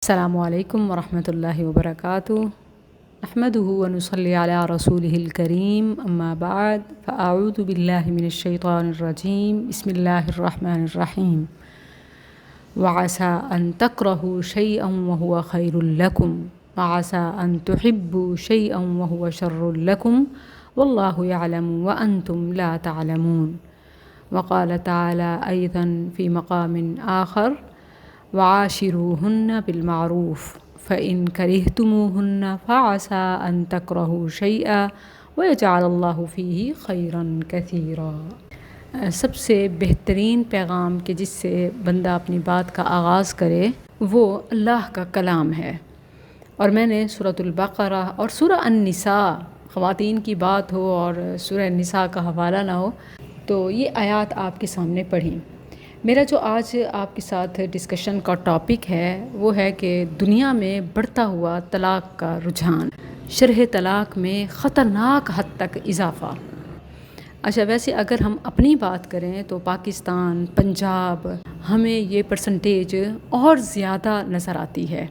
السلام علیکم ورحمۃ اللہ وبرکاتہ نحمده ونصلی علی رسولہ الکریم اما بعد فاعوذ باللہ من الشیطان الرجیم بسم اللہ الرحمن الرحیم وعسى ان تکرہوا شیئا وهو خیر لکم وعسى ان تحبوا شیئا وهو شر لکم واللہ یعلم وانتم لا تعلمون وقال تعالی ایضا فی مقام آخر وعاشروهن بالمعروف فإن كرهتموهن فعسى أن تكرهوا شيئا ويجعل الله فيه خيرا كثيرا۔ سب سے بہترین پیغام کہ جس سے بندہ اپنی بات کا آغاز کرے وہ اللہ کا کلام ہے، اور میں نے سورۃ البقرہ اور سورہ النساء، خواتین کی بات ہو اور سورہ النساء کا حوالہ نہ ہو، تو یہ آیات آپ کے سامنے پڑھیں۔ میرا جو آج آپ کے ساتھ ڈسکشن کا ٹاپک ہے وہ ہے کہ دنیا میں بڑھتا ہوا طلاق کا رجحان، شرح طلاق میں خطرناک حد تک اضافہ۔ اچھا، ویسے اگر ہم اپنی بات کریں تو پاکستان، پنجاب، ہمیں یہ پرسنٹیج اور زیادہ نظر آتی ہے،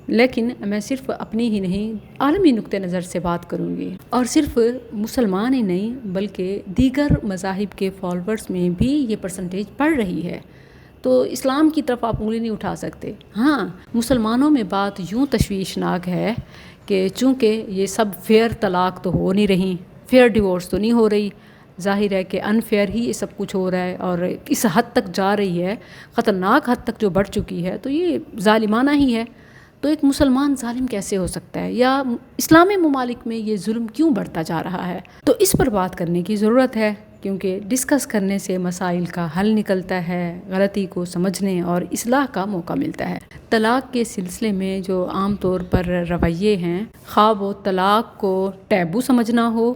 لیکن میں صرف اپنی ہی نہیں عالمی نقطہ نظر سے بات کروں گی، اور صرف مسلمان ہی نہیں بلکہ دیگر مذاہب کے فالوورز میں بھی یہ پرسنٹیج بڑھ رہی ہے۔ تو اسلام کی طرف آپ انگلی نہیں اٹھا سکتے۔ ہاں، مسلمانوں میں بات یوں تشویشناک ہے کہ چونکہ یہ سب فیئر طلاق تو ہو نہیں رہی، فیئر ڈیورس تو نہیں ہو رہی، ظاہر ہے کہ انفیئر ہی یہ سب کچھ ہو رہا ہے، اور اس حد تک جا رہی ہے، خطرناک حد تک جو بڑھ چکی ہے، تو یہ ظالمانہ ہی ہے۔ تو ایک مسلمان ظالم کیسے ہو سکتا ہے، یا اسلامی ممالک میں یہ ظلم کیوں بڑھتا جا رہا ہے؟ تو اس پر بات کرنے کی ضرورت ہے، کیونکہ ڈسکس کرنے سے مسائل کا حل نکلتا ہے، غلطی کو سمجھنے اور اصلاح کا موقع ملتا ہے۔ طلاق کے سلسلے میں جو عام طور پر رویے ہیں، خواہ وہ طلاق کو ٹیبو سمجھنا ہو،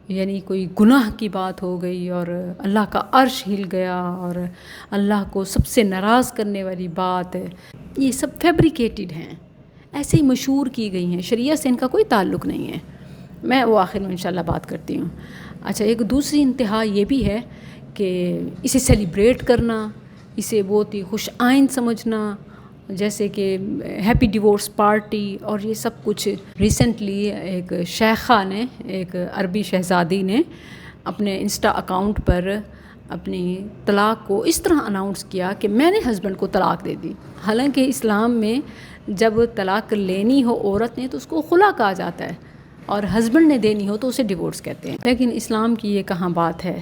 یعنی کوئی گناہ کی بات ہو گئی اور اللہ کا عرش ہل گیا اور اللہ کو سب سے ناراض کرنے والی بات، یہ سب فیبریکیٹڈ ہیں، ایسے ہی مشہور کی گئی ہیں، شریعت سے ان کا کوئی تعلق نہیں ہے۔ میں وہ آخر میں انشاءاللہ بات کرتی ہوں۔ اچھا، ایک دوسری انتہا یہ بھی ہے کہ اسے سیلیبریٹ کرنا، اسے بہت ہی خوش آئند سمجھنا، جیسے کہ ہیپی ڈیورس پارٹی اور یہ سب کچھ۔ ریسنٹلی ایک شیخہ نے، ایک عربی شہزادی نے اپنے انسٹا اکاؤنٹ پر اپنی طلاق کو اس طرح اناؤنس کیا کہ میں نے ہسبینڈ کو طلاق دے دی۔ حالانکہ اسلام میں جب طلاق لینی ہو عورت نے تو اس کو خلا کہا جاتا ہے، اور ہسبینڈ نے دینی ہو تو اسے ڈیورس کہتے ہیں، لیکن اسلام کی یہ کہاں بات ہے۔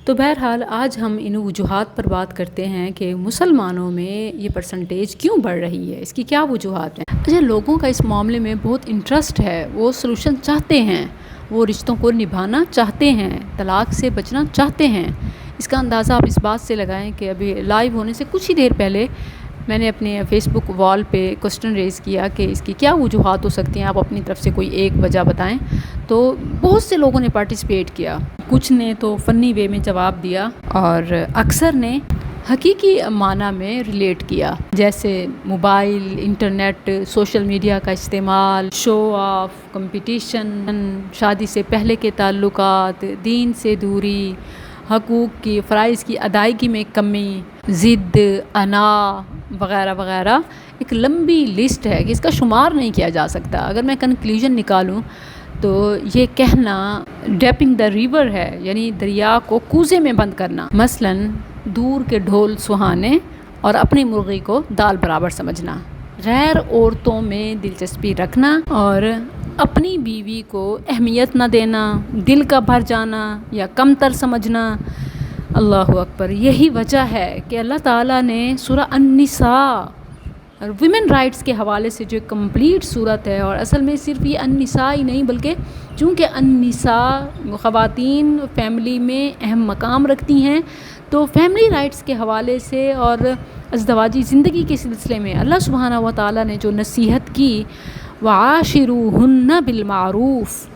تو بہرحال آج ہم ان وجوہات پر بات کرتے ہیں کہ مسلمانوں میں یہ پرسنٹیج کیوں بڑھ رہی ہے، اس کی کیا وجوہات ہیں۔ اچھا، لوگوں کا اس معاملے میں بہت انٹرسٹ ہے، وہ سلوشن چاہتے ہیں، وہ رشتوں کو نبھانا چاہتے ہیں، طلاق سے بچنا چاہتے ہیں۔ اس کا اندازہ آپ اس بات سے لگائیں کہ ابھی لائیو ہونے سے کچھ ہی دیر پہلے میں نے اپنے فیس بک وال پہ کوسچن ریز کیا کہ اس کی کیا وجوہات ہو سکتی ہیں، آپ اپنی طرف سے کوئی ایک وجہ بتائیں۔ تو بہت سے لوگوں نے پارٹیسپیٹ کیا، کچھ نے تو فنی وے میں جواب دیا اور اکثر نے حقیقی معنی میں ریلیٹ کیا، جیسے موبائل، انٹرنیٹ، سوشل میڈیا کا استعمال، شو آف، کمپٹیشن، شادی سے پہلے کے تعلقات، دین سے دوری، حقوق کی، فرائض کی ادائیگی میں کمی، ضد، انا وغیرہ وغیرہ۔ ایک لمبی لسٹ ہے کہ اس کا شمار نہیں کیا جا سکتا۔ اگر میں کنکلوژن نکالوں تو یہ کہنا ڈیپنگ دا ریور ہے، یعنی دریا کو کوزے میں بند کرنا، مثلاً دور کے ڈھول سہانے اور اپنی مرغی کو دال برابر سمجھنا، غیر عورتوں میں دلچسپی رکھنا اور اپنی بیوی کو اہمیت نہ دینا، دل کا بھر جانا یا کمتر سمجھنا۔ اللہ اکبر! یہی وجہ ہے کہ اللہ تعالیٰ نے سورہ النساء اور ویمن رائٹس کے حوالے سے جو کمپلیٹ صورت ہے، اور اصل میں صرف یہ النساء ہی نہیں بلکہ چونکہ النساء خواتین فیملی میں اہم مقام رکھتی ہیں، تو فیملی رائٹس کے حوالے سے اور ازدواجی زندگی کے سلسلے میں اللہ سبحانہ و تعالیٰ نے جو نصیحت کی، وَعَاشِرُوهُنَّ بِالْمَعْرُوفِ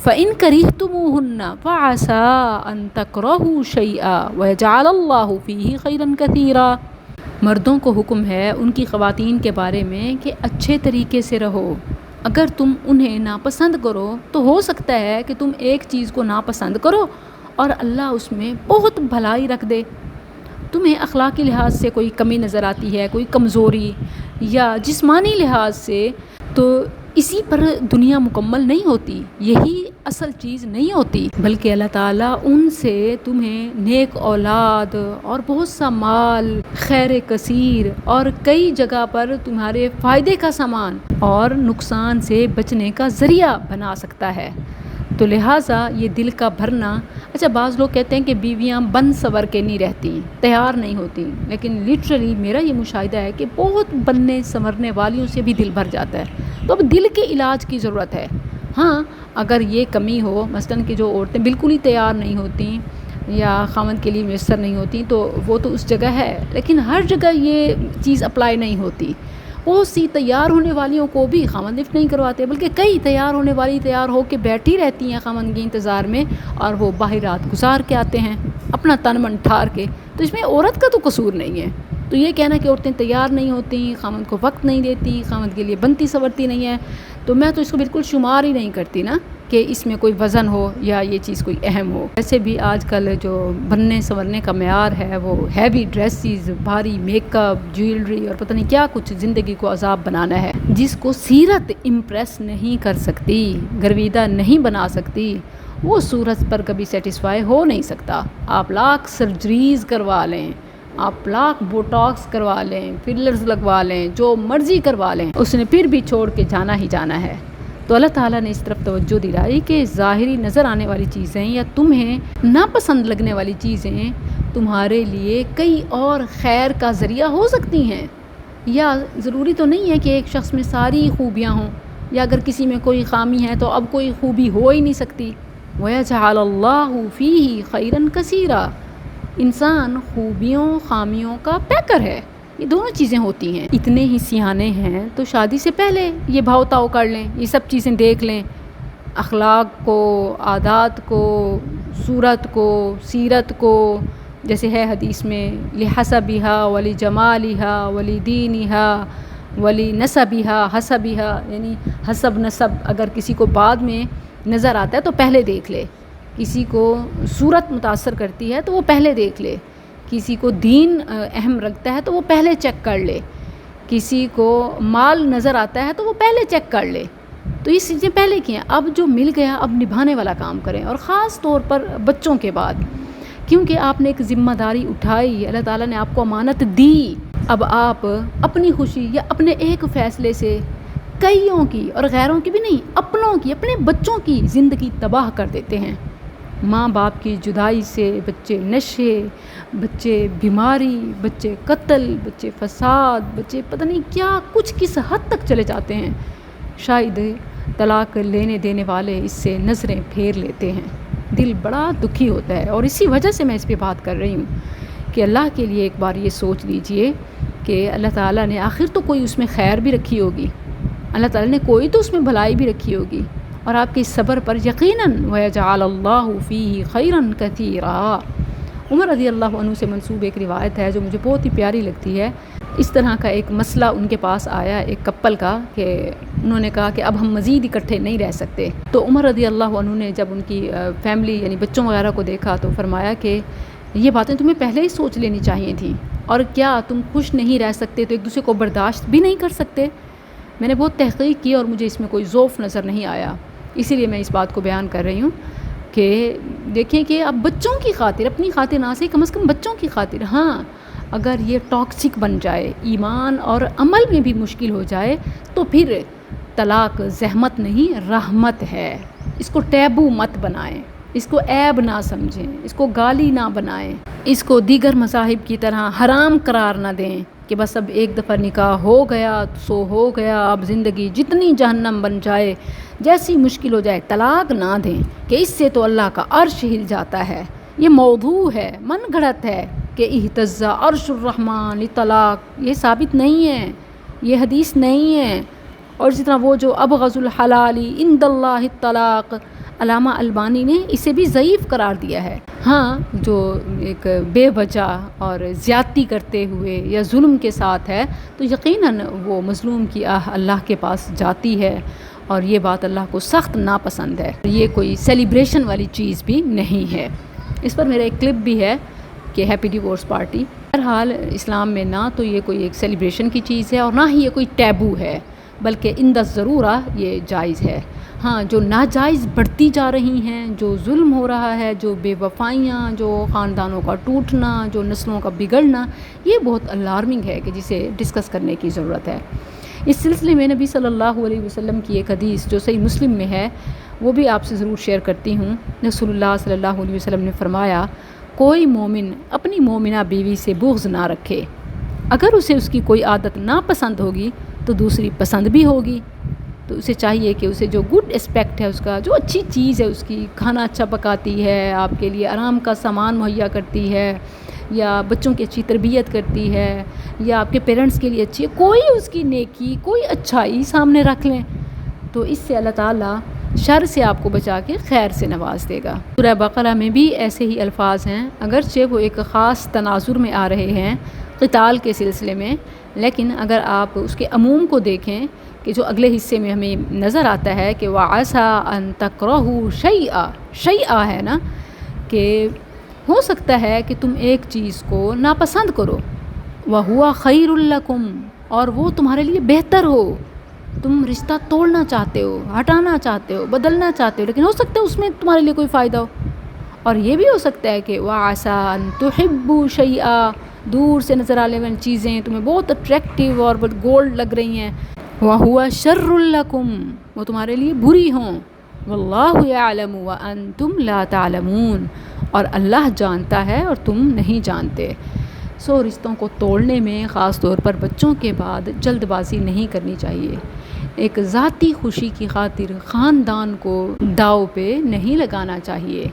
فَإِن كَرِهْتُمُوهُنَّ فَعَسَىٰ أَن تَكْرَهُوا شَيْئًا وَيَجْعَلَ اللَّهُ فِيهِ خَيْرًا كَثِيرًا۔ مردوں کو حکم ہے ان کی خواتین کے بارے میں کہ اچھے طریقے سے رہو۔ اگر تم انہیں ناپسند کرو تو ہو سکتا ہے کہ تم ایک چیز کو ناپسند کرو اور اللہ اس میں بہت بھلائی رکھ دے۔ تمہیں اخلاقی لحاظ سے کوئی کمی نظر آتی ہے، کوئی کمزوری یا جسمانی لحاظ سے، تو اسی پر دنیا مکمل نہیں ہوتی، یہی اصل چیز نہیں ہوتی، بلکہ اللہ تعالیٰ ان سے تمہیں نیک اولاد اور بہت سا مال، خیر کثیر اور کئی جگہ پر تمہارے فائدے کا سامان اور نقصان سے بچنے کا ذریعہ بنا سکتا ہے۔ تو لہٰذا یہ دل کا بھرنا، اچھا بعض لوگ کہتے ہیں کہ بیویاں بن سور کے نہیں رہتی، تیار نہیں ہوتی، لیکن لیٹرلی میرا یہ مشاہدہ ہے کہ بہت بننے سنورنے والیوں سے بھی دل بھر جاتا ہے۔ تو اب دل کے علاج کی ضرورت ہے۔ ہاں اگر یہ کمی ہو، مثلاً کہ جو عورتیں بالکل ہی تیار نہیں ہوتیں یا خاوند کے لیے میسر نہیں ہوتی، تو وہ تو اس جگہ ہے، لیکن ہر جگہ یہ چیز اپلائی نہیں ہوتی۔ بہت سی تیار ہونے والیوں کو بھی خاوند لفٹ نہیں کرواتے، بلکہ کئی تیار ہونے والی تیار ہو کے بیٹھی رہتی ہیں خاوند کے انتظار میں، اور وہ باہر رات گزار کے آتے ہیں اپنا تن من ٹھار کے۔ تو اس میں عورت کا تو قصور نہیں ہے۔ تو یہ کہنا کہ عورتیں تیار نہیں ہوتی، خاوند کو وقت نہیں دیتی، خاوند کے لیے بنتی سورتی نہیں ہے، تو میں تو اس کو بالکل شمار ہی نہیں کرتی نا کہ اس میں کوئی وزن ہو یا یہ چیز کوئی اہم ہو۔ ویسے بھی آج کل جو بننے سنورنے کا معیار ہے وہ ہیوی ڈریسز، بھاری میک اپ، جیولری اور پتہ نہیں کیا کچھ زندگی کو عذاب بنانا ہے، جس کو سیرت امپریس نہیں کر سکتی، گرویدہ نہیں بنا سکتی، وہ صورت پر کبھی سیٹسفائی ہو نہیں سکتا۔ آپ لاکھ سرجریز کروا لیں، آپ لاکھ بوٹاکس کروا لیں، فلرز لگوا لیں، جو مرضی کروا لیں، اس نے پھر بھی چھوڑ کے جانا ہی جانا ہے۔ تو اللہ تعالیٰ نے اس طرف توجہ دلائی کہ ظاہری نظر آنے والی چیزیں یا تمہیں ناپسند لگنے والی چیزیں تمہارے لیے کئی اور خیر کا ذریعہ ہو سکتی ہیں، یا ضروری تو نہیں ہے کہ ایک شخص میں ساری خوبیاں ہوں، یا اگر کسی میں کوئی خامی ہے تو اب کوئی خوبی ہو ہی نہیں سکتی۔ وَيَجْعَلَ اللَّهُ فِيهِ خَيْرًا كَثِيرًا، انسان خوبیوں خامیوں کا پیکر ہے، یہ دونوں چیزیں ہوتی ہیں۔ اتنے ہی سیانے ہیں تو شادی سے پہلے یہ بھاؤ تاؤ کر لیں، یہ سب چیزیں دیکھ لیں، اخلاق کو، عادات کو، صورت کو، سیرت کو، جیسے ہے حدیث میں لِحَسَبِهَا وَلِجَمَالِهَا وَلِدِينِهَا وَلِنَسَبِهَا حَسَبِهَا، یعنی حسب نسب اگر کسی کو بعد میں نظر آتا ہے تو پہلے دیکھ لے، کسی کو صورت متاثر کرتی ہے تو وہ پہلے دیکھ لے، کسی کو دین اہم رکھتا ہے تو وہ پہلے چیک کر لے، کسی کو مال نظر آتا ہے تو وہ پہلے چیک کر لے۔ تو یہ چیزیں پہلے کی ہیں، اب جو مل گیا اب نبھانے والا کام کریں، اور خاص طور پر بچوں کے بعد، کیونکہ آپ نے ایک ذمہ داری اٹھائی، اللہ تعالیٰ نے آپ کو امانت دی، اب آپ اپنی خوشی یا اپنے ایک فیصلے سے کئیوں کی، اور غیروں کی بھی نہیں، اپنوں کی، اپنے بچوں کی زندگی تباہ کر دیتے ہیں۔ ماں باپ کی جدائی سے بچے نشے، بچے بیماری، بچے قتل، بچے فساد، بچے پتہ نہیں کیا کچھ کس حد تک چلے جاتے ہیں۔ شاید طلاق لینے دینے والے اس سے نظریں پھیر لیتے ہیں، دل بڑا دکھی ہوتا ہے، اور اسی وجہ سے میں اس پہ بات کر رہی ہوں کہ اللہ کے لیے ایک بار یہ سوچ لیجئے کہ اللہ تعالیٰ نے آخر تو کوئی اس میں خیر بھی رکھی ہوگی، اللہ تعالیٰ نے کوئی تو اس میں بھلائی بھی رکھی ہوگی، اور آپ کے صبر پر یقیناً وَيَجْعَلَ اللَّهُ فِيهِ خَيْرًا كَثِيرًا۔ عمر رضی اللہ عنہ سے منسوب ایک روایت ہے جو مجھے بہت ہی پیاری لگتی ہے۔ اس طرح کا ایک مسئلہ ان کے پاس آیا ایک کپل کا، کہ انہوں نے کہا کہ اب ہم مزید اکٹھے نہیں رہ سکتے۔ تو عمر رضی اللہ عنہ نے جب ان کی فیملی یعنی بچوں وغیرہ کو دیکھا تو فرمایا کہ یہ باتیں تمہیں پہلے ہی سوچ لینی چاہیے تھیں، اور کیا تم خوش نہیں رہ سکتے تو ایک دوسرے کو برداشت بھی نہیں کر سکتے؟ میں نے بہت تحقیق کی اور مجھے اس میں کوئی ذوف نظر نہیں آیا، اسی لیے میں اس بات کو بیان کر رہی ہوں کہ دیکھیں کہ اب بچوں کی خاطر، اپنی خاطر نہ سے کم از کم بچوں کی خاطر، ہاں اگر یہ ٹاکسک بن جائے، ایمان اور عمل میں بھی مشکل ہو جائے، تو پھر طلاق زحمت نہیں رحمت ہے۔ اس کو ٹیبو مت بنائیں، اس کو عیب نہ سمجھیں، اس کو گالی نہ بنائیں، اس کو دیگر مذاہب کی طرح حرام قرار نہ دیں کہ بس اب ایک دفعہ نکاح ہو گیا سو ہو گیا، اب زندگی جتنی جہنم بن جائے، جیسی مشکل ہو جائے طلاق نہ دیں کہ اس سے تو اللہ کا عرش ہل جاتا ہے۔ یہ موضوع ہے، من گھڑت ہے کہ اہتز عرش الرحمن لطلاق، یہ ثابت نہیں ہے، یہ حدیث نہیں ہے۔ اور اسی طرح وہ جو ابغض الحلال عند اللہ الطلاق، علامہ البانی نے اسے بھی ضعیف قرار دیا ہے۔ ہاں جو ایک بے وجہ اور زیادتی کرتے ہوئے یا ظلم کے ساتھ ہے تو یقیناً وہ مظلوم کی آہ اللہ کے پاس جاتی ہے، اور یہ بات اللہ کو سخت ناپسند ہے۔ یہ کوئی سیلیبریشن والی چیز بھی نہیں ہے۔ اس پر میرا ایک کلپ بھی ہے کہ ہیپی ڈیورس پارٹی، بہرحال اسلام میں نہ تو یہ کوئی ایک سیلیبریشن کی چیز ہے اور نہ ہی یہ کوئی ٹیبو ہے، بلکہ عند الضرورہ یہ جائز ہے۔ ہاں، جو ناجائز بڑھتی جا رہی ہیں، جو ظلم ہو رہا ہے، جو بے وفائیاں، جو خاندانوں کا ٹوٹنا، جو نسلوں کا بگڑنا، یہ بہت الارمنگ ہے کہ جسے ڈسکس کرنے کی ضرورت ہے۔ اس سلسلے میں نبی صلی اللہ علیہ وسلم کی ایک حدیث جو صحیح مسلم میں ہے وہ بھی آپ سے ضرور شیئر کرتی ہوں۔ رسول اللہ صلی اللہ علیہ وسلم نے فرمایا، کوئی مومن اپنی مومنہ بیوی سے بغض نہ رکھے، اگر اسے اس کی کوئی عادت ناپسند ہوگی تو دوسری پسند بھی ہوگی۔ تو اسے چاہیے کہ اسے جو گڈ اسپیکٹ ہے اس کا، جو اچھی چیز ہے اس کی، کھانا اچھا پکاتی ہے، آپ کے لیے آرام کا سامان مہیا کرتی ہے، یا بچوں کی اچھی تربیت کرتی ہے، یا آپ کے پیرنٹس کے لیے اچھی ہے، کوئی اس کی نیکی، کوئی اچھائی سامنے رکھ لیں تو اس سے اللہ تعالیٰ شر سے آپ کو بچا کے خیر سے نواز دے گا۔ سورہ بقرہ میں بھی ایسے ہی الفاظ ہیں، اگرچہ وہ ایک خاص تناظر میں آ رہے ہیں قتال کے سلسلے میں، لیکن اگر آپ اس کے عموم کو دیکھیں کہ جو اگلے حصے میں ہمیں نظر آتا ہے کہ وَعَسَىٰ أَن تَكْرَهُوا شَيْئًا ہے نا، کہ ہو سکتا ہے کہ تم ایک چیز کو ناپسند کرو، وَهُوَ خَيْرٌ لَكُمْ، اور وہ تمہارے لیے بہتر ہو، تم رشتہ توڑنا چاہتے ہو، ہٹانا چاہتے ہو، بدلنا چاہتے ہو، لیکن ہو سکتا ہے اس میں تمہارے لیے کوئی فائدہ ہو۔ اور یہ بھی ہو سکتا ہے کہ وَعَسَىٰ أَن تُحِبُّوا شَيْئًا، دور سے نظر آنے والی چیزیں تمہیں بہت اٹریکٹیو اور بہت گولڈ لگ رہی ہیں، وَهُوَ شَرٌّ لَكُمْ، وہ تمہارے لیے بری ہوں، وَاللَّهُ يَعْلَمُ وَأَنْتُمْ لَا تَعْلَمُونَ، اور اللہ جانتا ہے اور تم نہیں جانتے۔ رشتوں کو توڑنے میں خاص طور پر بچوں کے بعد جلد بازی نہیں کرنی چاہیے۔ ایک ذاتی خوشی کی خاطر خاندان کو داؤ پہ نہیں لگانا چاہیے،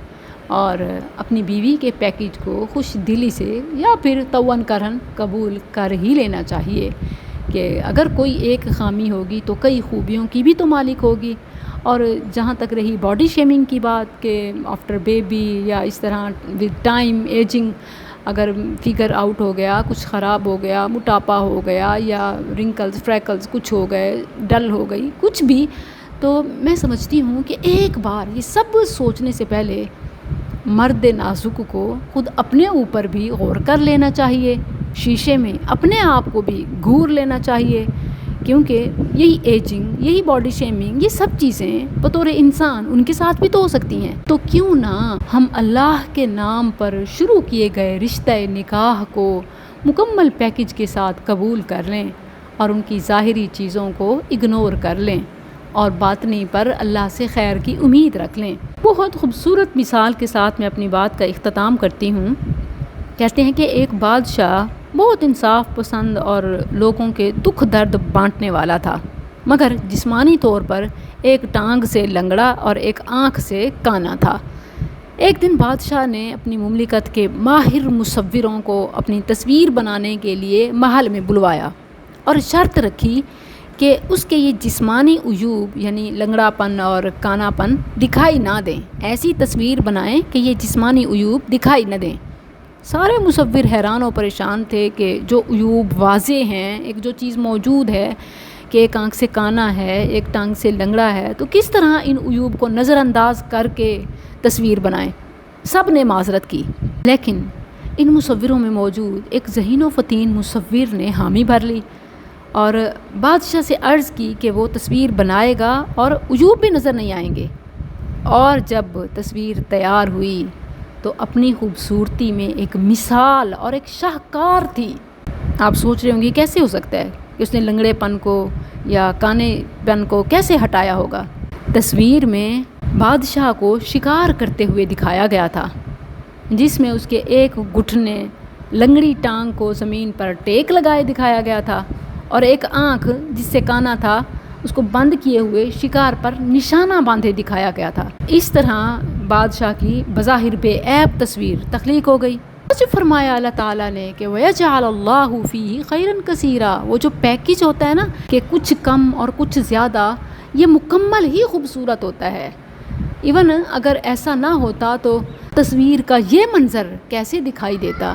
اور اپنی بیوی کے پیکج کو خوش دلی سے یا پھر توان کرن قبول کر ہی لینا چاہیے کہ اگر کوئی ایک خامی ہوگی تو کئی خوبیوں کی بھی تو مالک ہوگی۔ اور جہاں تک رہی باڈی شیمنگ کی بات کہ آفٹر بیبی یا اس طرح ود ٹائم ایجنگ اگر فگر آؤٹ ہو گیا، کچھ خراب ہو گیا، موٹاپا ہو گیا، یا رنکلز فریکلز کچھ ہو گئے، ڈل ہو گئی، کچھ بھی، تو میں سمجھتی ہوں کہ ایک بار یہ سب سوچنے سے پہلے مرد نازک کو خود اپنے اوپر بھی غور کر لینا چاہیے، شیشے میں اپنے آپ کو بھی گھور لینا چاہیے، کیونکہ یہی ایجنگ، یہی باڈی شیمنگ، یہ سب چیزیں بطور انسان ان کے ساتھ بھی تو ہو سکتی ہیں۔ تو کیوں نہ ہم اللہ کے نام پر شروع کیے گئے رشتہ نکاح کو مکمل پیکج کے ساتھ قبول کر لیں اور ان کی ظاہری چیزوں کو اگنور کر لیں اور باطنی پر اللہ سے خیر کی امید رکھ لیں۔ بہت خوبصورت مثال کے ساتھ میں اپنی بات کا اختتام کرتی ہوں۔ کہتے ہیں کہ ایک بادشاہ بہت انصاف پسند اور لوگوں کے دکھ درد بانٹنے والا تھا، مگر جسمانی طور پر ایک ٹانگ سے لنگڑا اور ایک آنکھ سے کانا تھا۔ ایک دن بادشاہ نے اپنی مملکت کے ماہر مصوروں کو اپنی تصویر بنانے کے لیے محل میں بلوایا اور شرط رکھی کہ اس کے یہ جسمانی عیوب یعنی لنگڑا پن اور کانا پن دکھائی نہ دیں، ایسی تصویر بنائیں کہ یہ جسمانی عیوب دکھائی نہ دیں۔ سارے مصور حیران و پریشان تھے کہ جو عیوب واضح ہیں، ایک جو چیز موجود ہے کہ ایک آنکھ سے کانا ہے، ایک ٹانگ سے لنگڑا ہے، تو کس طرح ان عیوب کو نظر انداز کر کے تصویر بنائیں۔ سب نے معذرت کی، لیکن ان مصوروں میں موجود ایک ذہین و فطین مصور نے حامی بھر لی اور بادشاہ سے عرض کی کہ وہ تصویر بنائے گا اور عیوب بھی نظر نہیں آئیں گے۔ اور جب تصویر تیار ہوئی تو اپنی خوبصورتی میں ایک مثال اور ایک شاہکار تھی۔ آپ سوچ رہے ہوں گے کیسے ہو سکتا ہے کہ اس نے لنگڑے پن کو یا کانے پن کو کیسے ہٹایا ہوگا۔ تصویر میں بادشاہ کو شکار کرتے ہوئے دکھایا گیا تھا، جس میں اس کے ایک گھٹنے لنگڑی ٹانگ کو زمین پر ٹیک لگائے دکھایا گیا تھا اور ایک آنکھ جس سے کانا تھا اس کو بند کیے ہوئے شکار پر نشانہ باندھے دکھایا گیا تھا۔ اس طرح بادشاہ کی بظاہر بے عیب تصویر تخلیق ہو گئی۔ جو فرمایا اللہ تعالیٰ نے کہ وَيَجْعَلَ اللَّهُ فِيهِ خَيْرًا كَثِيرًا، وہ جو پیکج ہوتا ہے نا کہ کچھ کم اور کچھ زیادہ، یہ مکمل ہی خوبصورت ہوتا ہے۔ ایون اگر ایسا نہ ہوتا تو تصویر کا یہ منظر کیسے دکھائی دیتا۔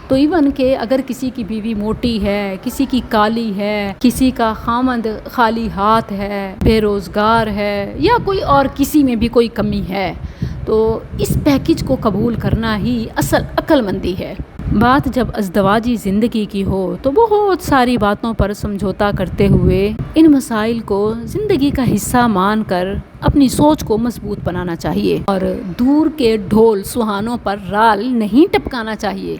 تو ایون کہ اگر کسی کی بیوی موٹی ہے، کسی کی کالی ہے، کسی کا خامند خالی ہاتھ ہے، بے روزگار ہے، یا کوئی اور کسی میں بھی کوئی کمی ہے، تو اس پیکج کو قبول کرنا ہی اصل عقل مندی ہے۔ بات جب ازدواجی زندگی کی ہو تو بہت ساری باتوں پر سمجھوتا کرتے ہوئے ان مسائل کو زندگی کا حصہ مان کر اپنی سوچ کو مضبوط بنانا چاہیے، اور دور کے ڈھول سہانوں پر رال نہیں ٹپکانا چاہیے،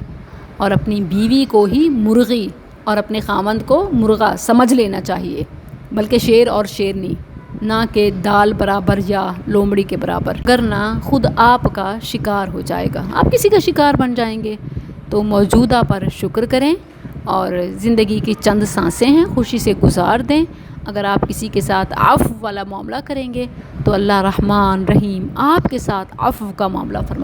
اور اپنی بیوی کو ہی مرغی اور اپنے خاوند کو مرغا سمجھ لینا چاہیے، بلکہ شیر اور شیرنی، نہ کہ دال برابر یا لومڑی کے برابر، ورنہ خود آپ کا شکار ہو جائے گا، آپ کسی کا شکار بن جائیں گے۔ تو موجودہ پر شکر کریں، اور زندگی کی چند سانسیں ہیں، خوشی سے گزار دیں۔ اگر آپ کسی کے ساتھ عفو والا معاملہ کریں گے تو اللہ رحمان رحیم آپ کے ساتھ عفو کا معاملہ فرمائے۔